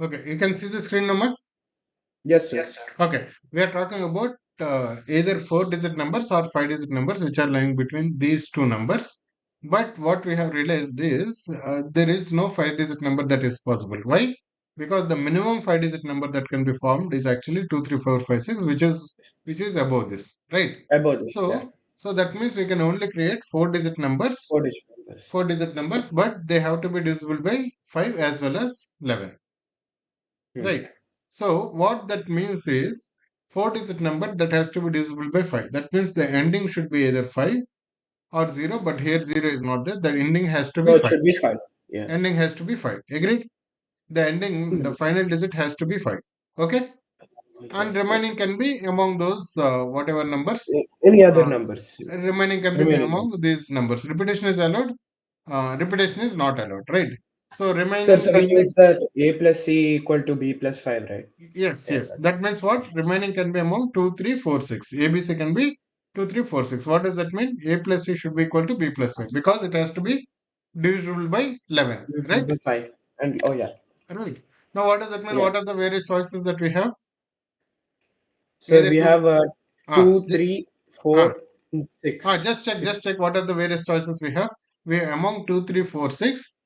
Okay, you can see the screen number. Yes, sir. Okay, we are talking about either 4-digit numbers or 5-digit numbers which are lying between these two numbers. But what we have realized is there is no 5-digit number that is possible. Why? Because the minimum 5-digit number that can be formed is actually 2, 3, 4, 5, 6, which is above this, right? About this, yeah. So that means we can only create 4-digit numbers, Four digit numbers. 4-digit numbers, but they have to be divisible by 5 as well as 11. Hmm. Right. So what that means is 4-digit number that has to be divisible by 5. That means the ending should be either 5 or 0, but here 0 is not there. The ending has to be No, it 5. should be five. Yeah. Ending has to be 5. Agreed? The ending, the Hmm. final digit has to be 5. Okay? And Yes, sir. remaining can be among those whatever numbers. Any other Uh, numbers? remaining can be Remaining among numbers. these numbers. Repetition is allowed. Repetition is not allowed. Right? So Sir, remaining so we can be. use that A plus C equal to B plus 5, right? Yes, Yeah, yes. that's That means what? Remaining can be among 2, 3, 4, 6. ABC can be 2, 3, 4, 6. What does that mean? A plus C should be equal to B plus 5 because it has to be divisible by 11. divisible Right? by 5. And oh, yeah. Right. Now, what does that mean? Yeah. What are the various choices that we have? So Either we two. have Ah, 2, 3, ah, 4, and 6. just check what are the various choices we have. We among 2, 3, 4, 6.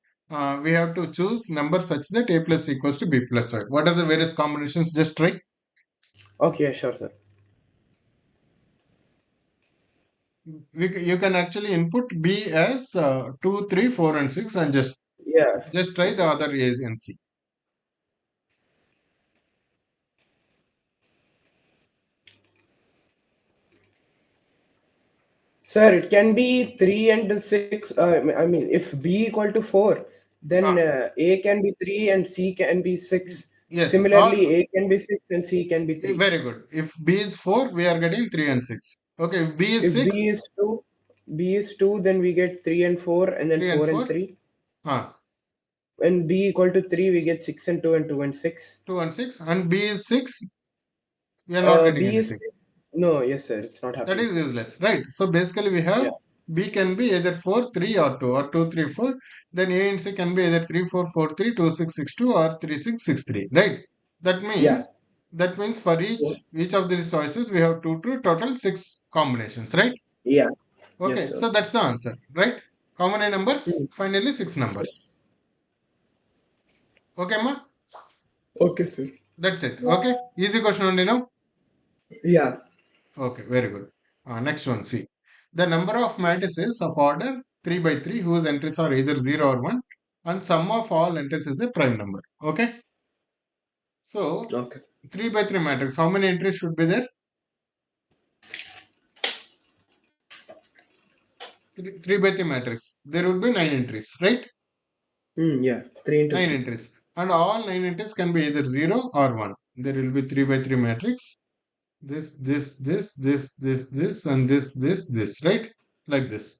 We have to choose numbers such that A plus C equals to B plus 5. What are the various combinations? Just try. Okay, sure, sir. You can actually input B as 2, 3, 4, and 6 and Yeah. just try the Okay. other A's and see. Sir, it can be 3 and 6. I mean, if B equal to 4, then Ah, A can be 3 and C can be 6. yes, Similarly, A can be 6 and C can be 3. very good. If B is 4, we are getting 3 and 6. Okay, if B is If 6, B is 2, then we get 3 and 4, and then 3 and 4 and 4. 3. Ah, When B equal to 3, we get 6 and 2 and 2 and 6. 2 and 6. And B is 6, we are not getting B is anything. 6. No, yes, sir. It's not That happening, is sir. useless, right? So basically, we have Yeah. B can be either 4, 3, or 2, or 2, 3, 4. Then A and C can be either 3, 4, 4, 3, 2, 6, 6, 2, or 3, 6, 6, 3, right? That Yeah. means that means for So, each of these choices we have two to total 6 combinations, right? yeah. Yes, Okay, sir. so that's the answer, right? How many numbers? Hmm. Finally, 6 numbers. Okay, ma? Okay, sir. That's it. Okay, easy question only now. Yeah. Okay, very good. Next one, see. The number of matrices of order 3 by 3 whose entries are either 0 or 1 and sum of all entries is a prime number. Okay, so Okay. 3 by 3 matrix, how many entries should be there? 3 by 3 matrix. There would be 9 entries, right? Yeah. 3 into 9 3. entries. And all 9 entries can be either 0 or 1. There will be 3 by 3 matrix. This, and this, right? Like this.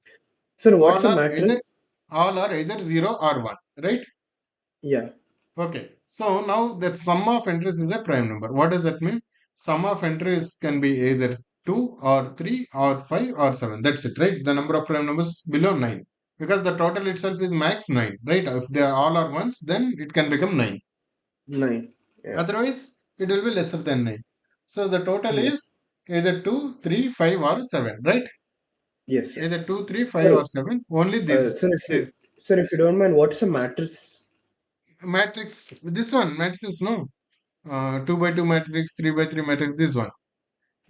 Sir, what's All a are matrix? either all are either 0 or 1, right? Yeah. Okay. So now that sum of entries is a prime number. What does that mean? Sum of entries can be either 2 or 3 or 5 or 7. That's it, right? The number of prime numbers below 9. Because the total itself is max 9, right? If they are all are ones, then it can become 9. 9. Yeah. Otherwise, it will be lesser than 9. So the total Yeah. is either 2, 3, 5, or 7, right? Yes, sir. Either 2, 3, 5, Sir, or 7. Only sir, this if you don't mind, what's a matrix? matrix. This one, matrix, no. 2 by 2 matrix, 3 by 3 matrix, this one.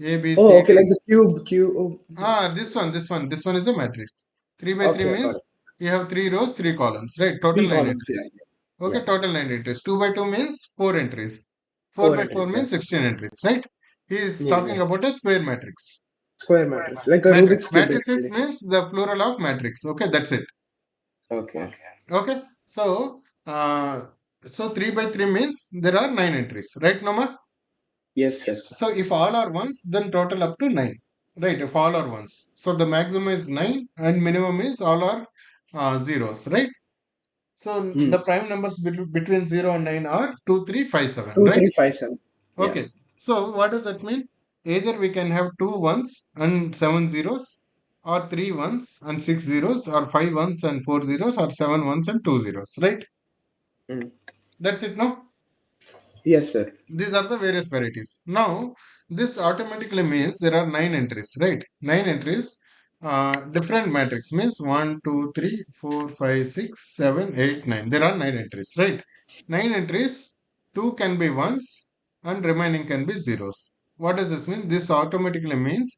A, B, Oh, C, okay, like D. the cube. Cube. Oh, This one is a matrix. 3 by 3 okay, got means it. you have 3 rows, 3 columns, right? Total 3 9 columns. Yeah. entries. Yeah. Okay, total 9 entries. 2 by 2 means 4 entries. 4 4 by 4 entries. Yeah. means 16 entries, right? He is Yeah. talking Yeah. about a square matrix. Square matrix. Like a Rubik's Matrix. cube, Matrices basically. means the plural of matrix. Okay, that's it. Okay. Okay, so 3 by 3 means there are 9 entries, right, Nama? Yes, yes. So if all are ones, then total up to 9. Right, if all are ones. So the maximum is 9 and minimum is all are zeros, right? So Hmm. the prime numbers between 0 and 9 are 2, 3, 5, 7, 2, right? 3, 5, 7. Yeah. Okay, so what does that mean? Either we can have 2 ones and 7 zeros, or 3 ones and 6 zeros, or 5 ones and 4 zeros, or 7 ones and 2 zeros, right? Hmm. That's it, no? Yes, sir. These are the various varieties. Now, this automatically means there are nine entries, right? Nine entries. Different matrix means 1, 2, 3, 4, 5, 6, 7, 8, 9. There are nine entries, right? Nine entries, two can be ones and remaining can be zeros. What does this mean? This automatically means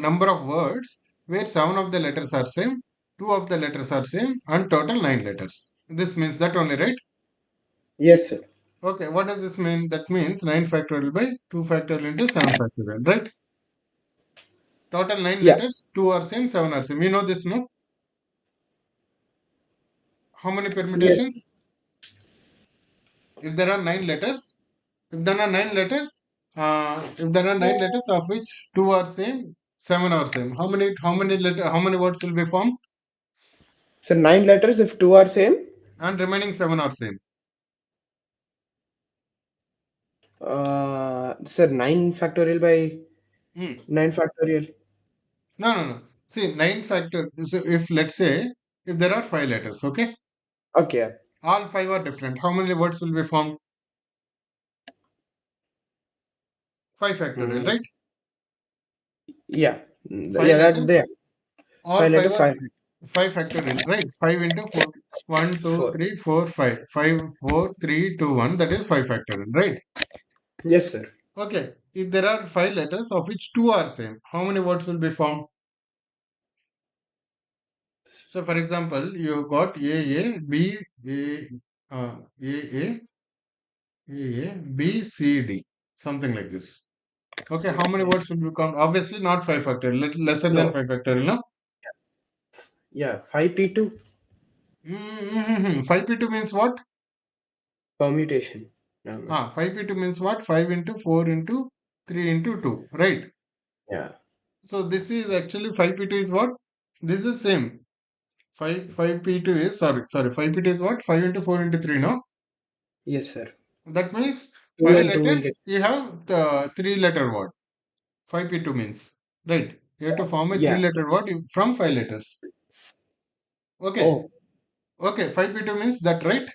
number of words where seven of the letters are same, two of the letters are same, and total nine letters. This means that only, right? Yes, sir. Okay, what does this mean? That means 9 factorial by 2 factorial into 7 factorial, right? Total 9 Yeah. letters, 2 are same, 7 are same. You know this, no? How many Yes. permutations? If there are 9 letters, if there are 9 letters, if there are 9 letters of which 2 are same, 7 are same. How many words will be formed? So 9 letters if two are same. And remaining 7 are same. Sir, 9 factorial by Hmm. 9 factorial. No, no, no. See, 9 factor. So if let's say if there are 5 letters, okay, Okay. all 5 are different. How many words will be formed? 5 factorial, Mm, right? yeah. Five Yeah, that letters, there. all Five five letters, are five. 5 factorial, right? 5 into 4, 1, 2, Four. 3, 4, 5. 5, 4, 3, 2, 1, that is 5 factorial, right? Yes, sir. Okay, if there are 5 letters of which 2 are same, how many words will be formed? So, for example, you got A, B, A, A, B, C, D, something like this. Okay, how many Okay. words will become? Obviously, not 5 factorial, lesser than No. 5 factorial, no? Yeah. 5p2 5p2 means what? permutation. No. 5p2 means what? 5 into 4 into 3 into 2, right? Yeah. So this is actually 5p2 is what? This is same. 5p2 is, sorry, 5p2 is what? 5 into 4 into 3, no? Yes, sir. That means Two 5 and two will get. letters, you have the 3-letter word. 5p2 means, right? You have to form a Yeah. 3-letter word from 5 letters. Okay, Oh. okay, 5p2 means that, right?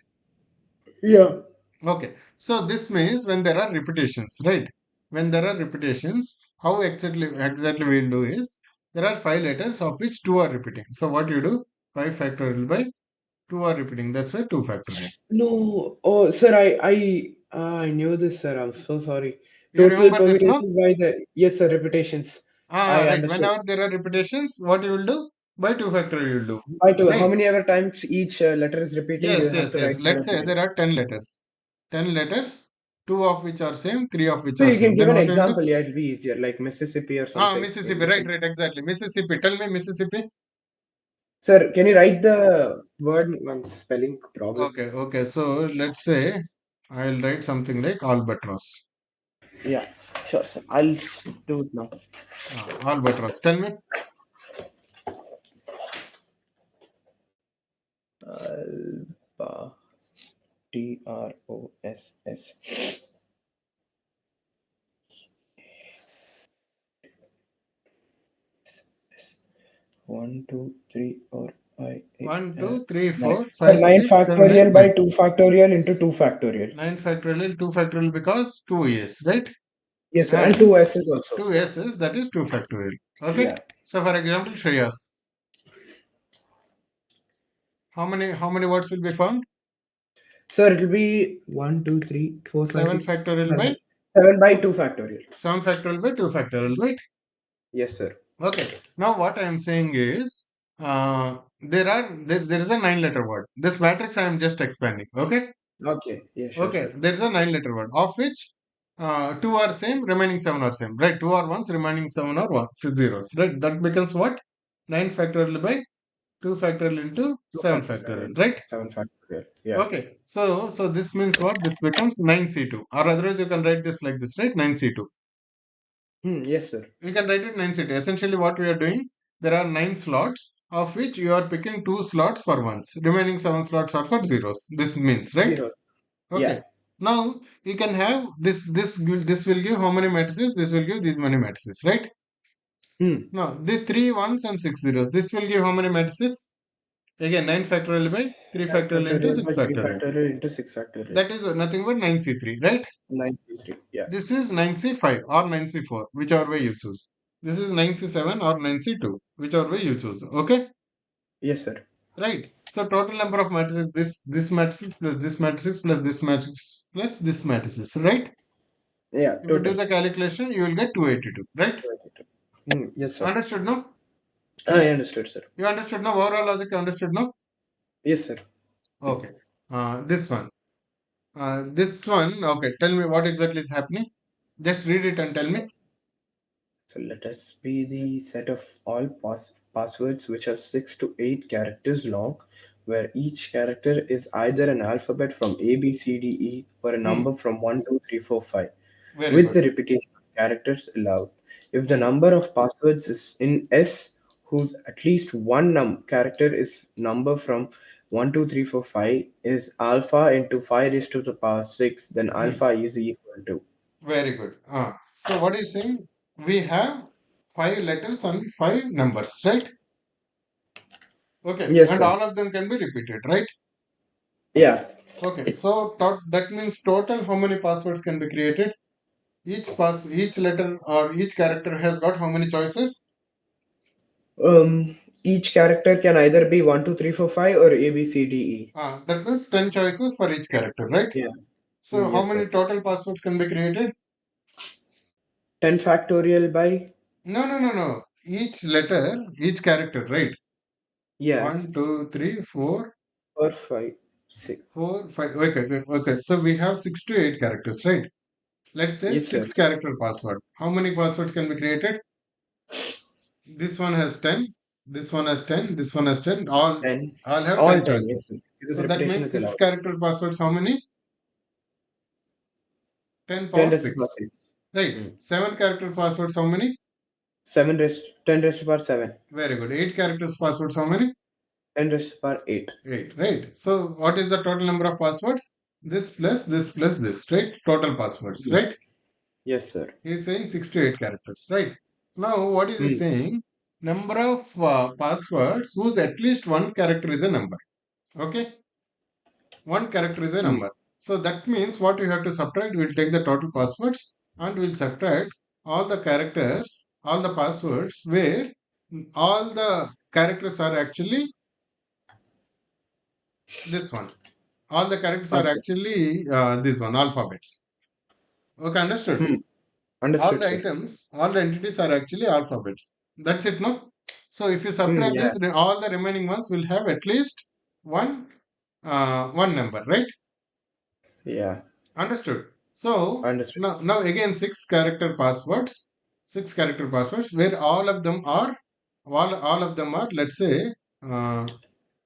Yeah. Okay, so this means when there are repetitions, right? When there are repetitions, how exactly we'll do is there are 5 letters of which 2 are repeating. So what you do? 5 factorial by 2 are repeating. That's why 2 factorial. No. Oh, sir. I knew this, sir. I'm so sorry. You Total remember this, no? permutation by the. Yes, sir. Repetitions. I Right. understood. Whenever there are repetitions, what you will do? By 2 factorial you will do. By two. How Right? many ever times each letter is repeating, you Yes, have yes, to yes. write Let's once say again. there are 10 letters. 10 letters, 2 of which are same, 3 of which So are you can same. give Then an what you will do? example. Yeah, it'll be easier, like Mississippi or something. Maybe Mississippi. you Right, can. right, exactly. Mississippi. Tell me Mississippi. Sir, can you write the word one spelling problem? Okay, okay. So let's say I'll write something like albatross. Yeah, sure, sir. I'll do it now. Albatross. Tell me. Alba Tross. 1, 2, 3, 4, 5, 8, One, 2, 3, 9. 4, Sir, 5, 9 6, 7, 8, factorial 9. by 2 factorial into 2 factorial. 9 factorial, 2 factorial because 2 A's, right? Yes, sir. And And 2 S's also. 2 S's, that is 2 factorial. Yeah. Okay. So for example, Shreyas. How many words will be found? Sir, it'll be 1, 2, 3, 4, 5, 7 6, factorial by 7. 7 by 2. 2 factorial. 7 factorial by 2 factorial, right? Yes, sir. Okay. Now what I am saying is there is a 9-letter word. This matrix I am just expanding. Okay. Okay. Yeah, sure, Okay. sir. There is a 9-letter word of which 2 are same, remaining 7 are same. Right. 2 are ones, remaining 7 are ones, zeros. Right. That becomes what? 9 factorial by 2 factorial into 2 7 factorial factorial. into Right. 7 factorial. Yeah. Okay. So this means what? This becomes 9C2. Or otherwise you can write this like this, right? 9C2. Yes, sir. We can write it 9 city. Essentially, what we are doing, there are 9 slots, of which you are picking 2 slots for ones. Remaining 7 slots are for zeros. This means, right? Zeros. Yeah. Okay. Now you can have this will give how many matrices? This will give these many matrices, right? Hmm. Now the 3 ones and 6 zeros. This will give how many matrices? Again, 9 factorial by 3 9 factorial into factorial 6 by 3 factorial. factorial into 6 factorial. That is nothing but 9C3, right? 9 3. Yeah. This is 9C5 or 9C4, whichever way you choose. This is 9C7 or 9C2, whichever way you choose. Okay? Yes, sir. Right. So total number of matrices, this matrix plus this matrix plus this matrix plus this matrices, right? Yeah, If you do total. the calculation, you will get 282, right? Yes, sir. Understood, no? I understood, sir. You understood, no? Overall logic, you understood, no? Yes, sir. Okay. This one. This one, okay. Tell me what exactly is happening. Just read it and tell me. So let us be the set of all passwords which are 6 to 8 characters long, where each character is either an alphabet from A, B, C, D, E, or a Hmm. number from 1, 2, 3, 4, 5, Very with good. the repetition of characters allowed. If the Hmm. number of passwords is in S, whose at least one character is number from 1, 2, 3, 4, 5 is alpha into 5 raised to the power 6, then Hmm. alpha is equal to. Very good. So what is saying? We have 5 letters and 5 numbers, right? Okay. Yes, And sir. all of them can be repeated, right? Yeah. Okay. So that means total how many passwords can be created? Each letter or each character has got how many choices? Each character can either be 1, 2, 3, 4, 5 or A, B, C, D, E. That means 10 choices for each character, right? Yeah. So how Yes, many sir. total passwords can be created? 10 factorial by, No, no, no, no. Each letter, each character, right? yeah, One, two, three, four, or 5, 6. 4, 5. Okay, okay, okay. So we have 6 to 8 characters, right? Let's say Yes, sir. 6 character password. How many passwords can be created? This one has 10. This one has 10. This one has 10. Ten. All have All 10 10, yes, choices. sir. Because So that repetition means is six allowed. character passwords. How many? 10 10 power raised to the power 6. 6. Right. Mm. 7 character passwords. How many? 10 raised to the power 7. Very good. 8 characters passwords. How many? 10 raised to the power 8. 8. Right. So what is the total number of passwords? This plus this plus this. Right. Total passwords. Yeah. Right. Yes, sir. He is saying 6 to 8 characters. Right. Now what is he Mm. saying? Number of passwords whose at least one character is a number. Okay. One character is a Mm. number. So that means what we have to subtract, we'll take the total passwords and we'll subtract all the characters, all the passwords where all the characters are actually this one. All the characters are Okay. actually this one, alphabets. Okay, understood. Hmm. All Understood, the sir. items, all the entities are actually alphabets. That's it, no? So if you subtract Yeah. this, all the remaining ones will have at least one one number, right? Yeah. Understood. So Understood. now again 6 character passwords where all of them are let's say uh,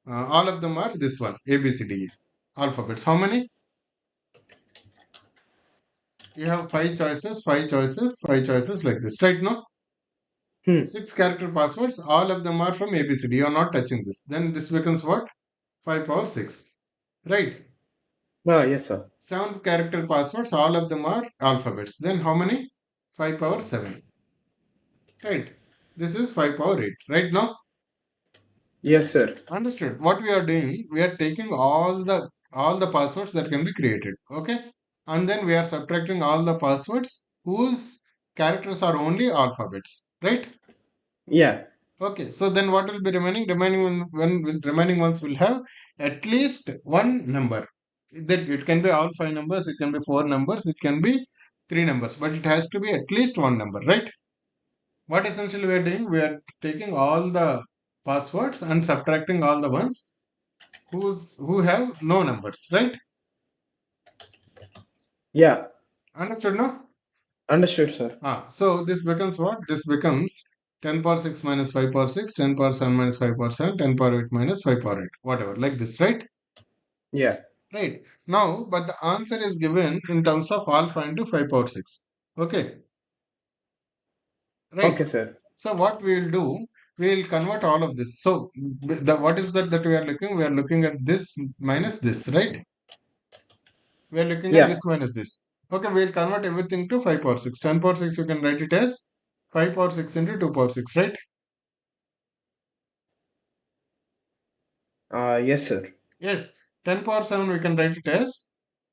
all of them are this one A B C D E alphabets. How many? You have 5 choices, 5 choices, 5 choices like this, right? No, Hmm. 6 character passwords. All of them are from A B C D. You are not touching this. Then this becomes what? 5 power 6, right? Ah, yes, sir. 7 character passwords. All of them are alphabets. Then how many? 5 power 7. Right. This is 5 power 8. Right now? Yes, sir. Understood. What we are doing, we are taking all the passwords that can be created. Okay. And then we are subtracting all the passwords whose characters are only alphabets. Right? Yeah. Okay. So then what will be remaining? Remaining ones will have at least one number. That it can be all 5 numbers, it can be 4 numbers, it can be 3 numbers, but it has to be at least one number, right? What essentially we are doing, we are taking all the passwords and subtracting all the ones who have no numbers, right? Yeah. Understood, no? Understood, sir. So this becomes what? This becomes 10 power 6 minus 5 power 6, 10 power 7 minus 5 power 7, 10 power 8 minus 5 power 8, whatever, like this, right? Yeah. Right. Now, but the answer is given in terms of alpha into 5 power 6. Okay, Okay, right. sir. So what we will do, we will convert all of this. So what is that we are looking? We are looking at this minus this, right? We are looking at Yeah. this minus this. Okay, we will convert everything to 5 power 6. 10 power 6, you can write it as 5 power 6 into 2 power 6, right? Yes, sir. Yes, 10 power 7 we can write it as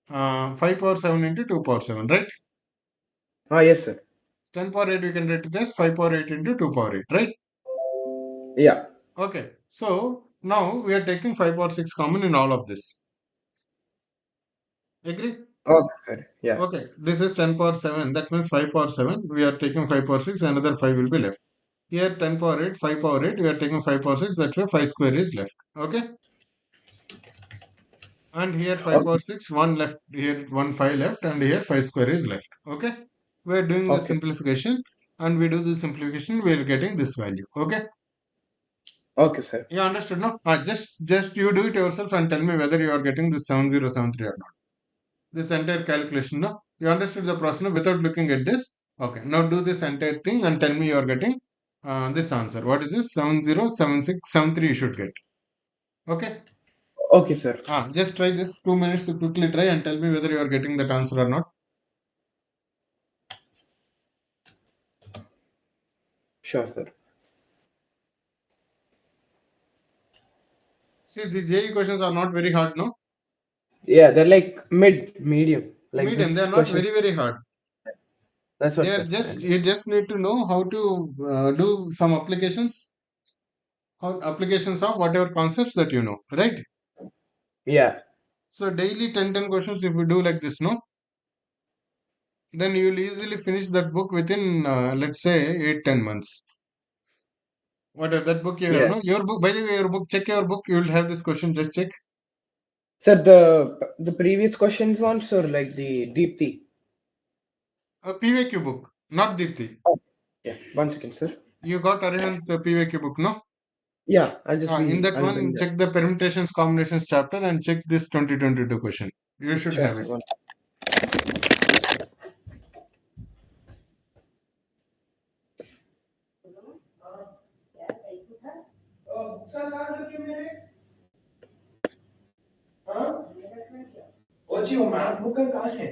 5 power 7 into 2 power 7, right? Yes, sir. 10 power 8 we can write it as 5 power 8 into 2 power 8, right? Yeah. Okay, so now we are taking 5 power 6 common in all of this. Agree? Okay, sir. Yeah. Okay, this is 10 power 7. That means 5 power 7. We are taking 5 power 6. Another 5 will be left. Here 10 power 8, 5 power 8. We are taking 5 power 6. That's why 5 square is left. Okay. And here 5 power Okay. 6. 1 left. Here 1 5 left. And here 5 square is left. Okay. We are doing the Okay. simplification. And we do the simplification. We are getting this value. Okay. Okay, sir. You understood, no? Just you do it yourself and tell me whether you are getting this 7073 or not. This entire calculation, no? You understood the process, no? Without looking at this. Okay, now do this entire thing and tell me you are getting this answer. What is this? 707673 you should get. Okay? Okay, sir. Just try this 2 minutes to quickly try and tell me whether you are getting that answer or not. Sure, sir. See, these JE questions are not very hard, no? Yeah, they're like medium. Like Medium, they this are not question. very, very hard. That's They what, are sir. just, you just need to know how to do some applications, how applications of whatever concepts that you know, right? Yeah. So daily 10 questions if we do like this, no? Then you will easily finish that book within, let's say, 8 10 months. Whatever that book you have, Yeah. no? Your book, by the way, your book, check your book, you will have this question, just check. Sir, the previous questions ones or like the Deepthi? A PVQ book, not Deepthi. Oh, yeah. 1 second, sir. You got Arihant PVQ book, no? Yeah, In that I'll bring one, that. check the permutations, combinations chapter and check this 2022 question. You should Sure, have sir. it. वो math book का कहाँ है?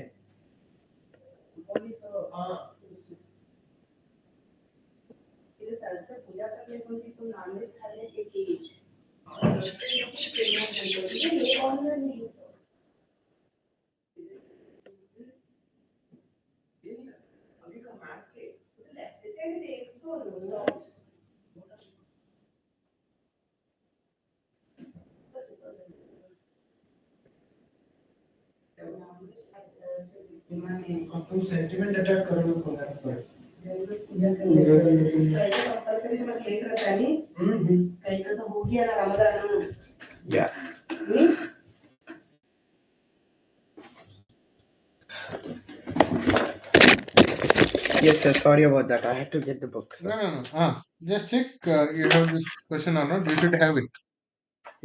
तुम sentiment attack करो ना कोना पर compulsory तो लेट रहता है नहीं कहीं तो हो गया ना Ramzan yeah. Yes, sir. Sorry about that. I had to get the book, sir. No, no, no. Just check you have this question or not. You should have it.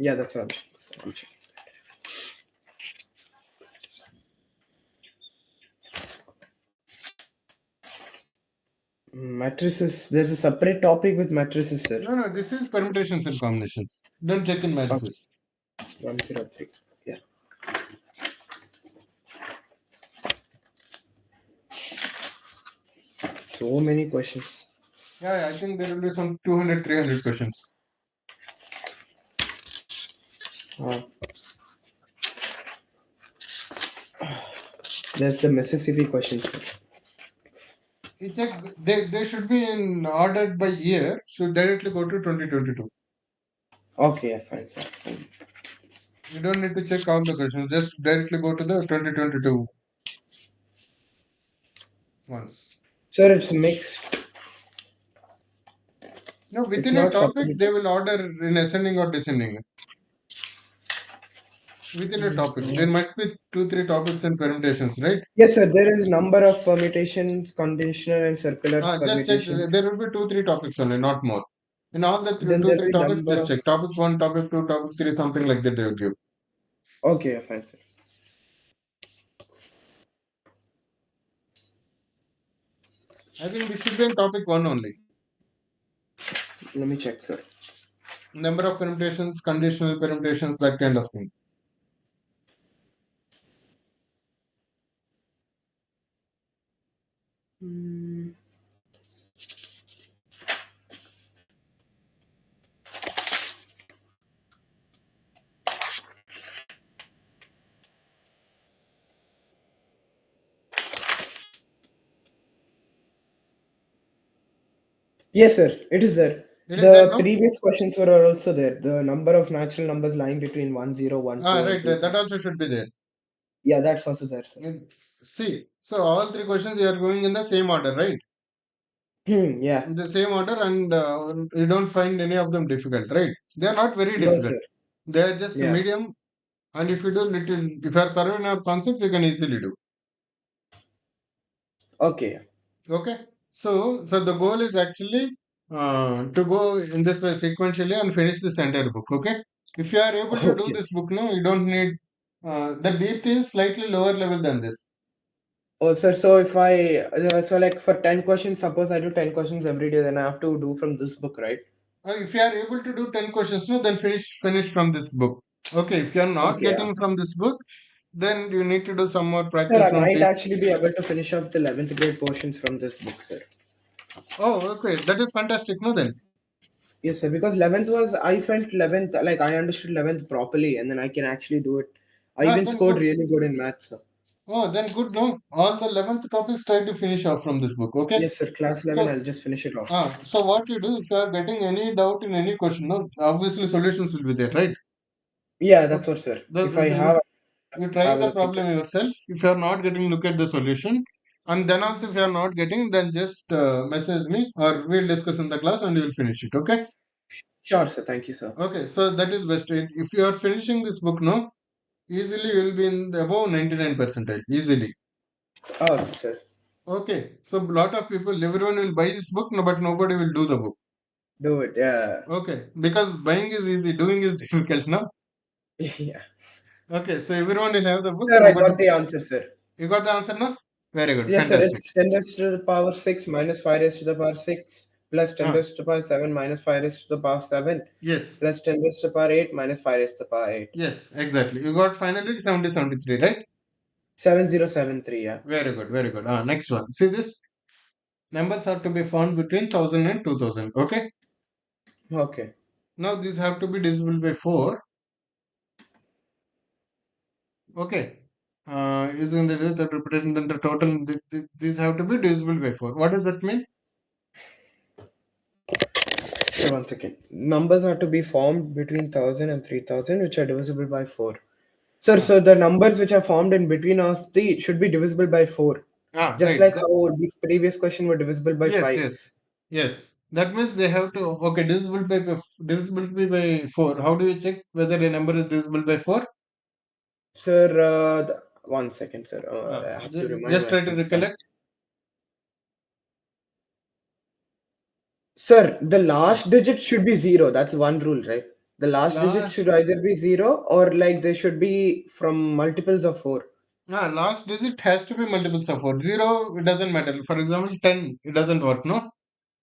Yeah, that's what I'm checking. Matrices. There's a separate topic with matrices, sir. No, no, this is permutations and combinations. Don't check in Okay. matrices. 103. Yeah. So many questions. Yeah, I think there will be some 200, 300 questions. There's the Mississippi questions. You check, they should be in ordered by year, so directly go to 2022. Okay, fine, sir. Fine. You don't need to check all the questions, just directly go to the 2022 ones. Sir, it's mixed. Now, It's within a not topic, separate. they will order in ascending or descending. Within a topic, there must be 2 3 topics and permutations, right? Yes, sir. There is number of permutations, conditional and circular Just check, permutations. there will be 2 3 topics only, not more. In all the Then two, there three will be topics, number just of. check. Topic 1, topic 2, topic 3, something like that they will give. Okay, fine, sir. I think this should be in topic 1 only. Let me check, sir. Number of permutations, conditional permutations, that kind of thing. Yes, sir. It is there. It is there, The no? previous questions were also there. The number of natural numbers lying between 1, 0, 1, Ah, 2, and right. 2, That 3. also should be there. Yeah, that's also there, sir. See, so all three questions you are going in the same order, right? Yeah. In the same order, and you don't find any of them difficult, right? They are not very No, difficult. sir. They are just Yeah. medium, and if you do little, if you are thorough in our concept, you can easily do. Okay. Okay. So the goal is actually to go in this way sequentially and finish this entire book. Okay. If you are able to do Okay. this book, no, you don't need. The depth is slightly lower level than this. Oh, sir. So if I, so like for 10 questions, suppose I do 10 questions every day, then I have to do from this book, right? If you are able to do 10 questions, no, then finish from this book. Okay. If you are not Okay. Yeah. getting from this book, then you need to do some more Sir, practice I from might tape. actually be able to finish off the 11th grade portions from this book, sir. Oh, okay. That is fantastic. No, then. Yes, sir. Because 11th was, I felt 11th, like I understood 11th properly, and then I can actually do it. I Ah, even then scored good. really good in maths, sir. Oh, then good. No, all the 11th topics try to finish off from this book. Okay. Yes, sir. Class 11, So I'll just finish it off. So what you do if you are getting any doubt in any question, no, obviously solutions will be there, right? Yeah, that's Okay. what, sir. The, If the, I the- you, have, you try have a the look into problem it. yourself. If you are not getting, look at the solution. And then also if you are not getting, then just message me or we'll discuss in the class and you will finish it. Okay. Sure, sir. Thank you, sir. Okay. So that is best. If you are finishing this book, no, easily you will be in the above 99 percentile. Easily. Oh, sir. Okay. So a lot of people, everyone will buy this book, no, but nobody will do the book. Do it. Yeah. Okay. Because buying is easy, doing is difficult, no? Yeah. Okay, so everyone will have the book. Sir, I Nobody. got the answer, sir. You got the answer now? Very good. Yes, sir. Fantastic. It's 10 raised to the power 6 minus 5 raised to the power 6 plus 10 Ah, raised to the power 7 minus 5 raised to the power 7 yes. plus 10 raised to the power 8 minus 5 raised to the power 8. Yes, exactly. You got finally 70 73, right? 7073, yeah. Very good. Very good. Next one. See this? Numbers are to be found between 1000 and 2000. Okay. Okay. Now these have to be divisible by 4. Okay. Using the representation then the total, these have to be divisible by 4. What does that mean? So, one second. Numbers are to be formed between 1000 and 3000, which are divisible by 4. Sir, Ah, so the numbers which are formed in between us, the should be divisible by 4. Just right. like how the previous question were divisible by Yes, 5. yes, yes. That means they have to, okay, divisible by 4. How do you check whether a number is divisible by 4? Sir, one second, sir. I have to remind Just try to myself that. recollect. Sir, the last digit should be 0. That's one rule, right? The last digit Last, should either be 0 or like they should be from multiples of 4. last digit has to be multiples of 4. 0, it doesn't matter. For example, 10, it doesn't work, no?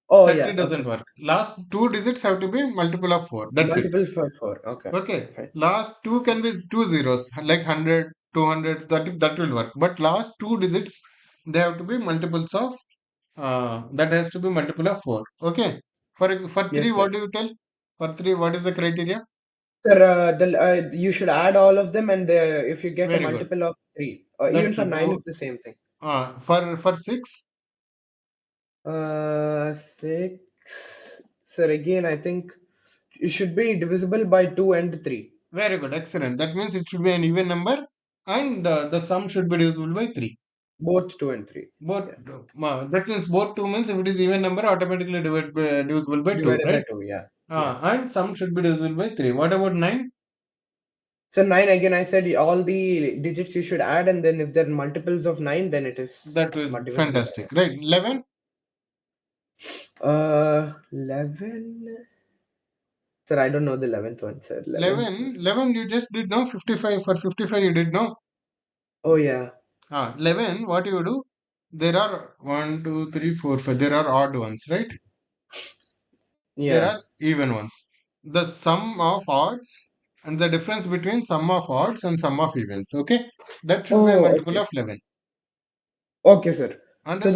Oh, 30 yeah. doesn't Okay. work. Last two digits have to be multiple of 4. That's it. Multiples for 4. Okay. Okay. Fine. Last two can be two zeros, like 100, 200, that will work. But last two digits, they have to be multiples of that has to be multiple of 4. Okay. For 3, Yes, sir. what do you tell? For 3, what is the criteria? Sir, you should add all of them, and if you get a Very good. multiple of 3, or That even for should 9 do. is the same thing. For 6, 6. Sir, again, I think it should be divisible by 2 and 3. very good. Excellent. That means it should be an even number and the sum should be divisible by 3. Both 2 and 3. Both, Yeah. that means both 2 means if it is even number, automatically divisible by 2, Divided by right? 2, yeah. Yeah. And sum should be divisible by 3. What about 9? So 9, again, I said all the digits you should add, and then if there are multiples of 9, then it is That is divisible by fantastic. Right. 11? 9. 11. Sir, I don't know the 11th one, sir. 11th one. 11, you just did no 55. For 55, you did no. Oh, yeah. 11, what you do? There are one, 2, 3, 4, 5. There are odd ones, right? There Yeah. are even ones. The sum of odds and the difference between sum of odds and sum of evens. Okay, that should be a Oh, multiple okay. of 11. Okay, sir. So Understood?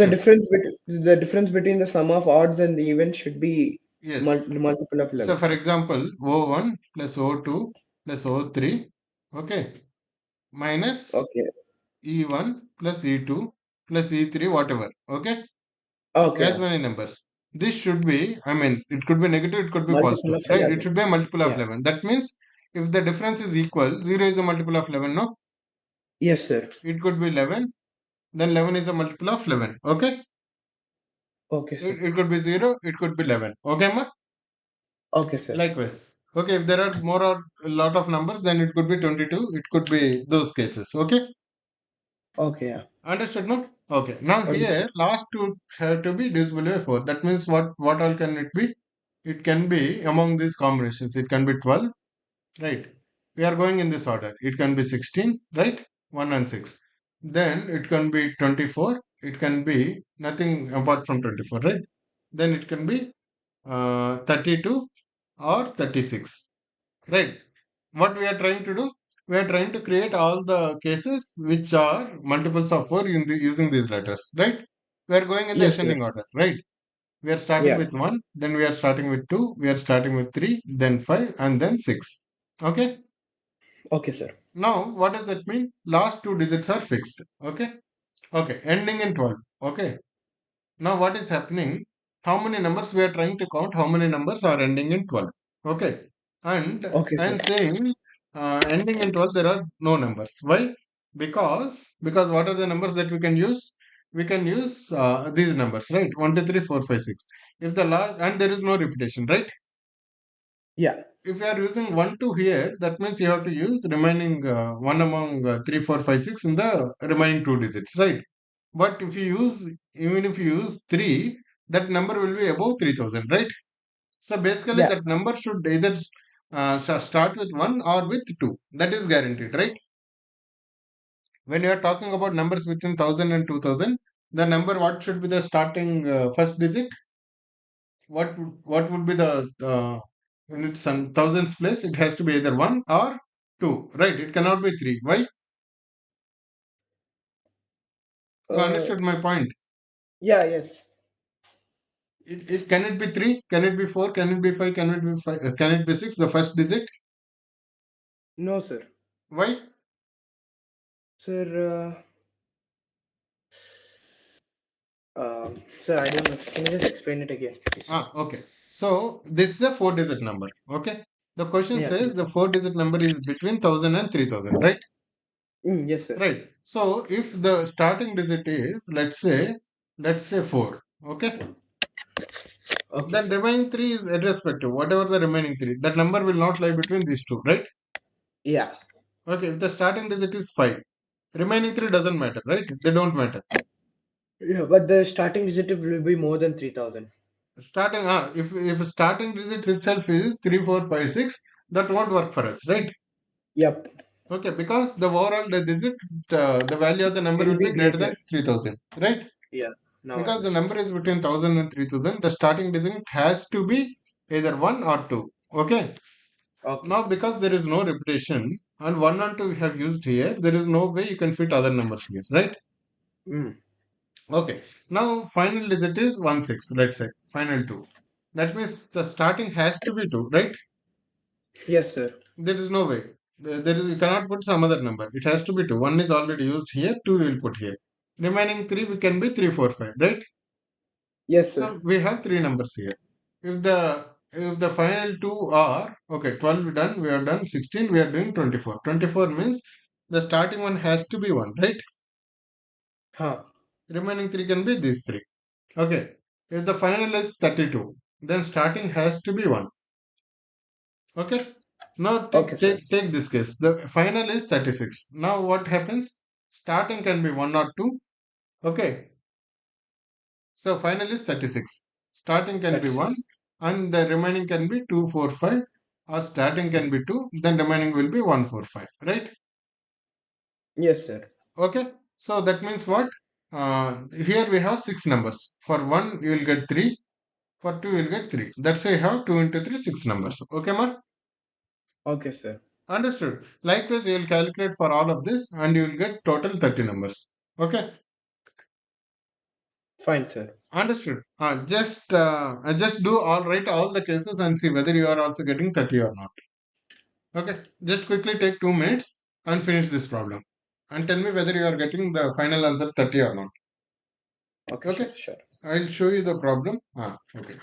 the difference between the sum of odds and the evens should be Yes. multiple of So, 11. for Okay. example, O1 plus O2 plus O3, okay, minus Okay. E1 plus E2 plus E3, whatever. Okay, Okay. as Yeah. many numbers. this should be, I mean, it could be negative, it could be Multiple positive, of right? It 11. should be a multiple of Yeah. 11. That means if the difference is equal, 0 is a multiple of 11, no? Yes, sir. It could be 11, then 11 is a multiple of 11, okay? Okay, sir. It could be 0, it could be 11, okay, ma? Okay, sir. Likewise. Okay, if there are more or a lot of numbers, then it could be 22, it could be those cases, okay? Okay, yeah. Understood, no? Okay. Now here, Understood. last two have to be divisible by 4. That means what all can it be? It can be among these combinations. It can be 12, right? We are going in this order. It can be 16, right? 1 and 6. Then it can be 24. It can be nothing apart from 24, right? Then it can be 32 or 36, right? What we are trying to do? We are trying to create all the cases which are multiples of 4 using these letters, right? We are going in the Yes, sir. ascending order, right? We are starting Yeah. with 1, then we are starting with 2, we are starting with 3, then 5, and then 6. Okay? Okay, sir. Now, what does that mean? Last two digits are fixed. Okay? Okay, ending in 12. Okay? Now, what is happening? How many numbers we are trying to count? How many numbers are ending in 12? Okay. And Okay, I sir. am saying ending in 12, there are no numbers. Why? Because what are the numbers that we can use? We can use these numbers, right? 1, 2, 3, 4, 5, 6. If the last, and there is no repetition, right? Yeah. If you are using 1, 2 here, that means you have to use remaining 1 among 3, 4, 5, 6 in the remaining two digits, right? But if you use, even if you use 3, that number will be above 3000, right? So basically, Yeah. that number should either start with 1 or with 2. That is guaranteed, right? When you are talking about numbers between 1000 and 2000, the number, what should be the starting first digit? What would be the in its thousands place? It has to be either 1 or 2, right? It cannot be 3. Why? You Uh, understood my point. yeah, yes. It can it be 3? Can it be 4? Can it be 5? Can it be 5? Can it be 6? The first digit? No, sir. Why? Sir, sir, I don't know. Can you just explain it again, please? Okay. So this is a four-digit number. Okay. The question Yeah, says yes. the four-digit number is between 1000 and 3000, right? Yes, sir. Right. So if the starting digit is, let's say 4. Okay. Okay, Then sir. remaining 3 is irrespective, whatever the remaining 3. That number will not lie between these two, right? Yeah. Okay. If the starting digit is 5, remaining 3 doesn't matter, right? They don't matter. Yeah, but the starting digit will be more than 3000. Starting, if starting digit itself is 3, 4, 5, 6, that won't work for us, right? Yep. Okay, because the overall the digit, the value of the number It'll will be be greater greater. than 3000, right? Yeah. Now I Because the understood. number is between 1000 and 3000, the starting digit has to be either 1 or 2. Okay. Okay. Now, because there is no repetition and 1 and 2 we have used here, there is no way you can fit other numbers here, right? Mm. Okay. Now, final digit is 1, 6, let's say, final 2. That means the starting has to be 2, right? Yes, sir. There is no way. There is, you cannot put some other number. It has to be 2. 1 is already used here, 2 we will put here. Remaining 3 we can be 3, 4, 5, right? Yes, sir. So we have 3 numbers here. If the final two are okay, 12 we done, we have done 16, we are doing 24. 24 means the starting one has to be 1, right? Huh. Remaining 3 can be these 3. Okay. If the final is 32, then starting has to be 1. Okay. Now Okay, take, sir. take, take this case. The final is 36. Now what happens? Starting can be 1 or 2. Okay. So final is 36. Starting can be 1 36. and the remaining can be 2, 4, 5. Or starting can be 2, then remaining will be 1, 4, 5. Right? Yes, sir. Okay. So that means what? Here we have 6 numbers. For 1 you will get 3. For 2 you will get 3. That's why you have 2 into 3, 6 numbers. Okay, ma? Okay, sir. Understood. Likewise, you will calculate for all of this and you will get total 30 numbers. Okay. Fine, sir. Understood. Just do all right all the cases and see whether you are also getting 30 or not. Okay. Just quickly take 2 minutes and finish this problem. And tell me whether you are getting the final answer 30 or not. Okay, sure, Okay. sure. I'll show you the problem. Okay.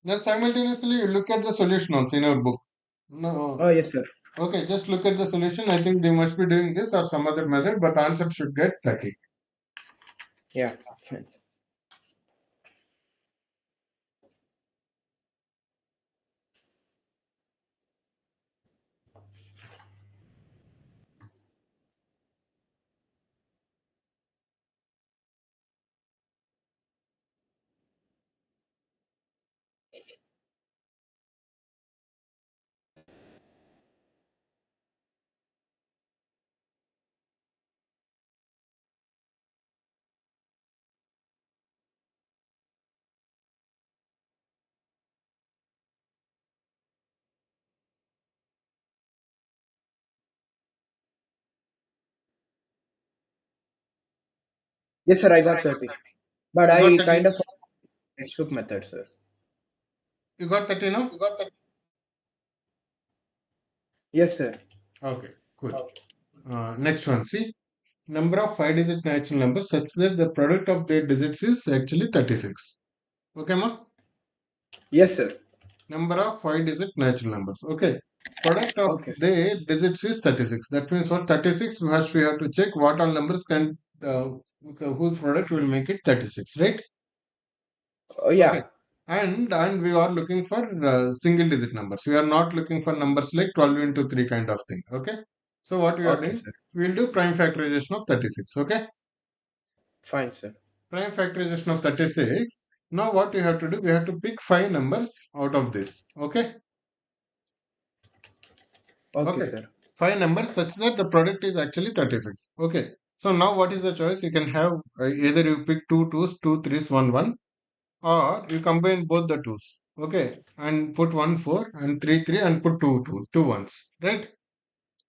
Now simultaneously you look at the solution also in our book. Oh, No. yes, sir. Okay, just look at the solution. I think they must be doing this or some other method, but answer should get 30. Yeah, fine. Yes, sir, I got 30. But You got I kind 30? of textbook method, sir. You got 30 now? Yes, sir. Okay, cool. Next one. See, number of 5-digit natural numbers such that the product of their digits is actually 36. Okay, ma? Yes, sir. Number of 5-digit natural numbers. Okay. Product of Okay, sir. their digits is 36. That means what 36 first we have to check what all numbers can whose product will make it 36, right? Oh, Okay. yeah. And we are looking for single digit numbers. We are not looking for numbers like 12 into 3 kind of thing. Okay. So what we are Okay, doing, sir. we will do prime factorization of 36. Okay. Fine, sir. Prime factorization of 36. Now what we have to do, we have to pick 5 numbers out of this. Okay. Okay, Okay. sir. 5 numbers such that the product is actually 36. Okay. So now what is the choice? You can have either you pick two twos, two threes, one one, or you combine both the twos. Okay. And put one four and three three and put two ones. Right?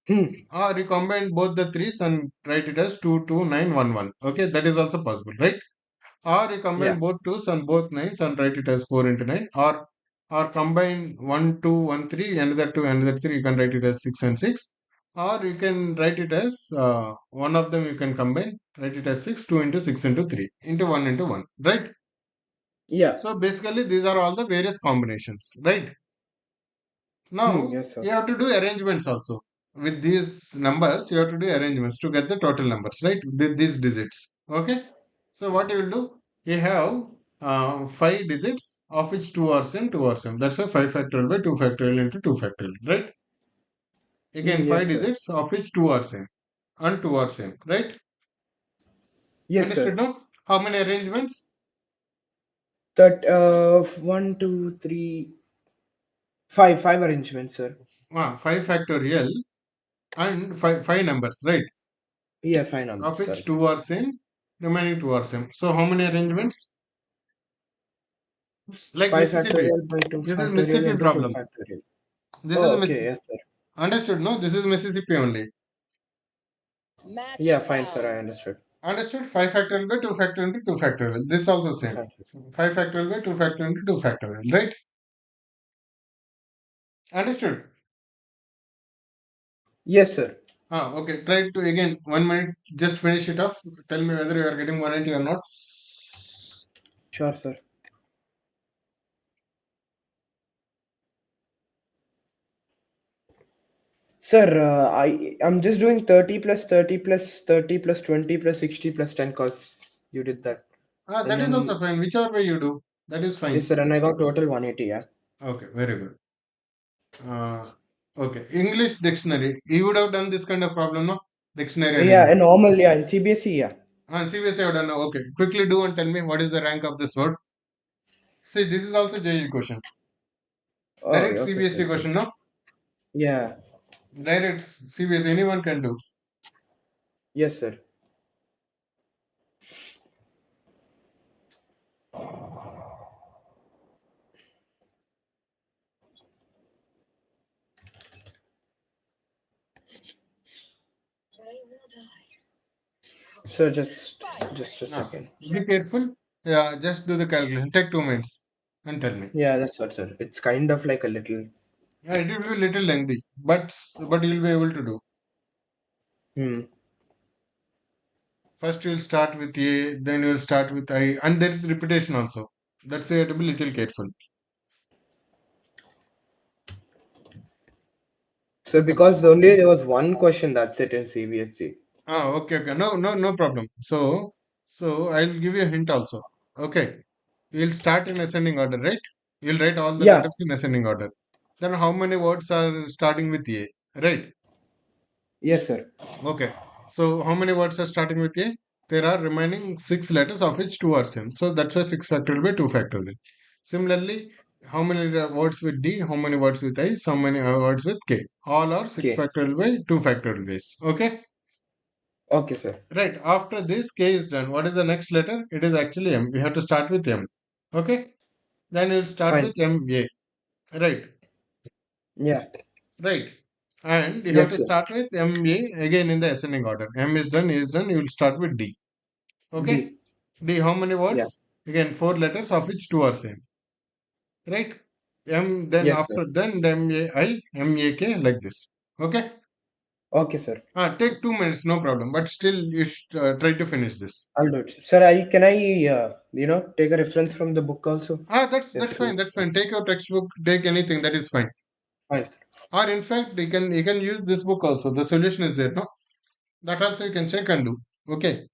Hmm. Or you combine both the threes and write it as 22911. Okay. That is also possible. Right? Or you Yeah. combine both twos and both nines and write it as 4 into 9. Or combine 1, 2, 1, 3, another 2, another 3, you can write it as 6 and 6. Or you can write it as one of them you can combine, write it as 6, 2 into 6 into 3, into 1 into 1. Right? Yeah. So basically these are all the various combinations. Right? Hmm. Now Yes, sir. you have to do arrangements also. With these numbers, you have to do arrangements to get the total numbers, right? With these digits. Okay. So what you will do? You have 5 digits of which two are same, two are same. That's why 5 factorial by 2 factorial into 2 factorial, right? Hmm. Again, five Yes, sir. digits of which two are same and two are same, right? Yes, Understood sir. now? How many arrangements? That one, two, three, five, five arrangements, sir. 5 factorial and five numbers, right? Yeah, five Of numbers. which Correct. two are same, remaining two are same. So how many arrangements? Like Five Mississippi. factorial by two This is factorial Mississippi into two problem. factorial. This Oh, is okay. Miss. Yes, sir. Understood? No, this is Mississippi only. Yeah, fine, sir. I understood. Understood? 5 factorial by 2 factorial into 2 factorial. This also same. Fine, sir. 5 factorial by 2 factorial into 2 factorial. Right? Understood? Yes, sir. Okay. Try to again 1 minute. Just finish it off. Tell me whether you are getting 180 or not. Sure, sir. Sir, I'm just doing 30 plus 30 plus 30 plus 20 plus 60 plus 10 cause you did that. And That is then also fine. Whichever way you do, that is yes, fine. sir, and I got total 180, yeah. Okay. Very good. Uh, okay. English dictionary. You would have done this kind of problem, no? Dictionary Yeah, and arrangement. normal, yeah, in CBSE, yeah. And CBSE have done. Okay. Quickly do and tell me what is the rank of this word. See, this is also JEE question. Oh, Direct yeah, okay, CBSE sir. question, no? Yeah. Direct CBSE, anyone can do. Yes, sir. Sir, just a Ah, second. be careful. Yeah, just do the calculation. Take 2 minutes and tell me. Yeah, that's what, sir. It's kind of like a little. Yeah, it will be a little lengthy, but you'll be able to do. Hmm. First you'll start with A, then you'll start with I, and there is repetition also. That's why you have to be little careful. So Okay. because only there was one question, that's it in CBSE. Okay, okay. No, no, no problem. So I'll give you a hint also. Okay. You'll start in ascending order, right? You'll write all the Yeah. letters in ascending order. Then how many words are starting with A? Right? Yes, sir. Okay. So how many words are starting with A? There are remaining six letters of which two are same. So that's why 6 factorial by 2 factorial. Similarly, how many words with D? How many words with I? So many words with K. All are 6 Okay. factorial by 2 factorial ways. Okay. Okay, sir. Right. After this K is done. What is the next letter? It is actually M. We have to start with M. Okay. Then you'll start Fine. with M A. Right. Yeah. Right. And you have Yes, to sir. start with M A again in the ascending order. M is done, A is done. You will start with D. Okay. D. D, how many Yeah. words? Again, four letters of which two are same. Right? M, then Yes, sir. after then M A I, M A K, like this. Okay? Okay, sir. Take 2 minutes, no problem. But still, you should try to finish this. I'll do it, sir. Sir, I can I take a reference from the book also? That's Just fine. to That's fine. Take your textbook, take anything, that is fine. fine, sir. Or in fact, you can use this book also. The solution is there, no? That also you can check and do. Okay.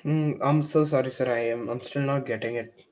I'm so sorry, sir. I'm still not getting it.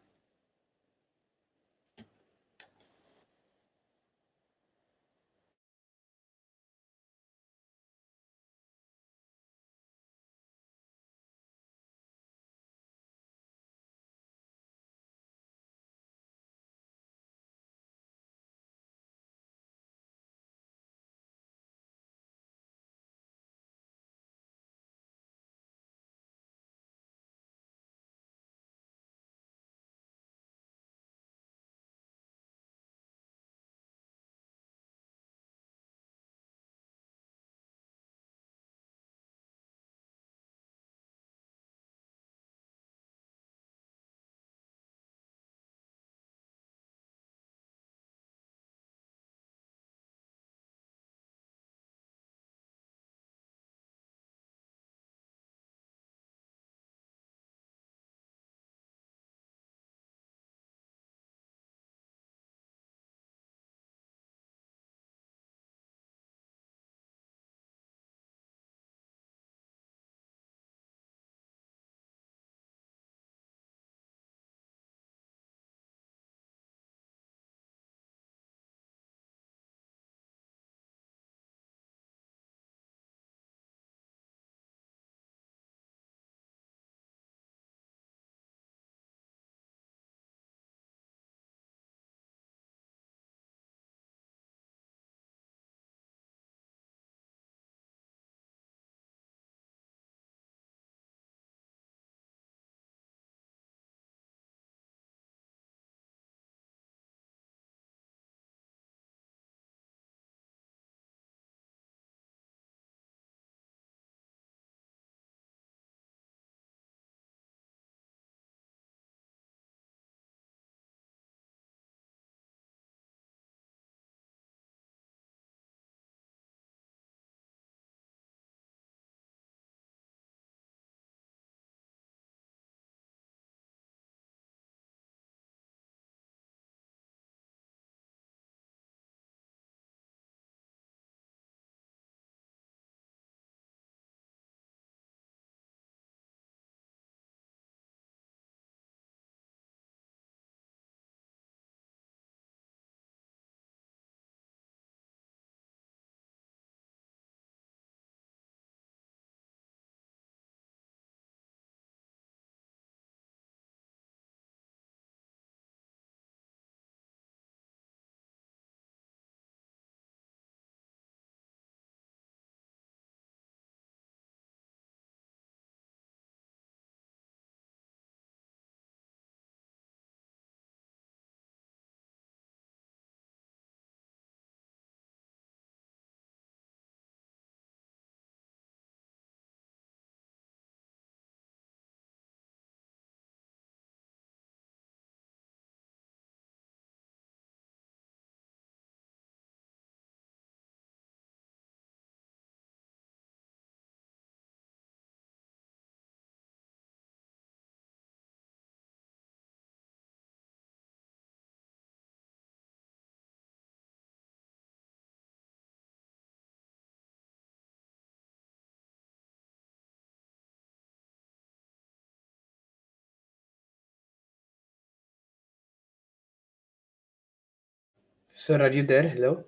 Sir, are you there? Hello?